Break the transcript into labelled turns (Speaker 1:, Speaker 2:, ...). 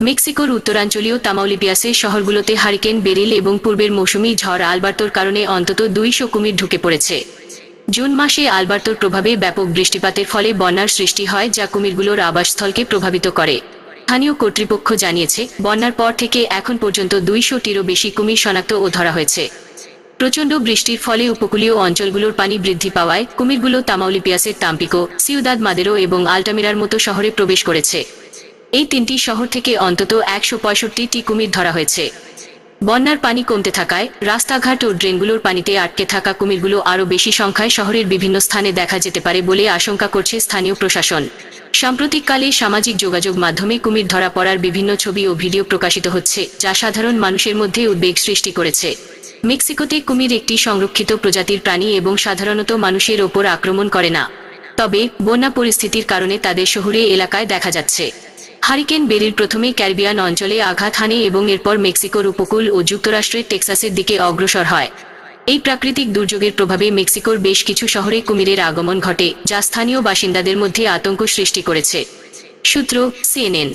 Speaker 1: মেক্সিকোর উত্তরাঞ্চলীয় তামাউলিপিয়াসে শহরগুলোতে hurricane beryl এবং পূর্বের মৌসুমী ঝড় আলবার্তোর কারণে অন্তত 200 কুমির ঢুকে পড়েছে। জুন মাসে আলবার্তোর প্রভাবে ব্যাপক বৃষ্টিপাতের ফলে বন্যার সৃষ্টি হয়, যা কুমিরগুলোর আবাসস্থলকে প্রভাবিত করে। স্থানীয় কর্তৃপক্ষ জানিয়েছে, বন্যার পর থেকে এখন পর্যন্ত 200টিরও বেশি কুমির শনাক্ত ও ধরা হয়েছে। প্রচণ্ড বৃষ্টির ফলে উপকূলীয় অঞ্চলগুলোর পানি বৃদ্ধি পাওয়ায় কুমিরগুলো তামাউলিপিয়াসের তাম্পিকো, সিউদাদ মাদেরো এবং আল্টামিরার মতো শহরে প্রবেশ করেছে। এই তিনটি শহর থেকে অন্তত 165টি কুমির ধরা হয়েছে। বন্যার পানি কমতে থাকায় রাস্তাঘাট ও ড্রেনগুলোর পানিতে আটকে থাকা কুমিরগুলো আরও বেশি সংখ্যায় শহরের বিভিন্ন স্থানে দেখা যেতে পারে বলে আশঙ্কা করছে স্থানীয় প্রশাসন। সাম্প্রতিককালে সামাজিক যোগাযোগ মাধ্যমে কুমির ধরা পড়ার বিভিন্ন ছবি ও ভিডিও প্রকাশিত হচ্ছে, যা সাধারণ মানুষের মধ্যে উদ্বেগ সৃষ্টি করেছে। মেক্সিকোতে কুমির একটি সংরক্ষিত প্রজাতির প্রাণী এবং সাধারণত মানুষের ওপর আক্রমণ করে না, তবে বন্যা পরিস্থিতির কারণে তাদের শহুরে এলাকায় দেখা যাচ্ছে। হারিকেন বেরিল প্রথমে ক্যারিবিয়ান অঞ্চলে আঘাত হানে এবং এরপর মেক্সিকোর উপকূল ও যুক্তরাষ্ট্রের টেক্সাসের দিকে অগ্রসর হয়। এই প্রাকৃতিক দুর্যোগের প্রভাবে মেক্সিকোর বেশ কিছু শহরে কুমিরের আগমন ঘটে, যা স্থানীয় বাসিন্দাদের মধ্যে আতঙ্ক সৃষ্টি করেছে। সূত্র CNN।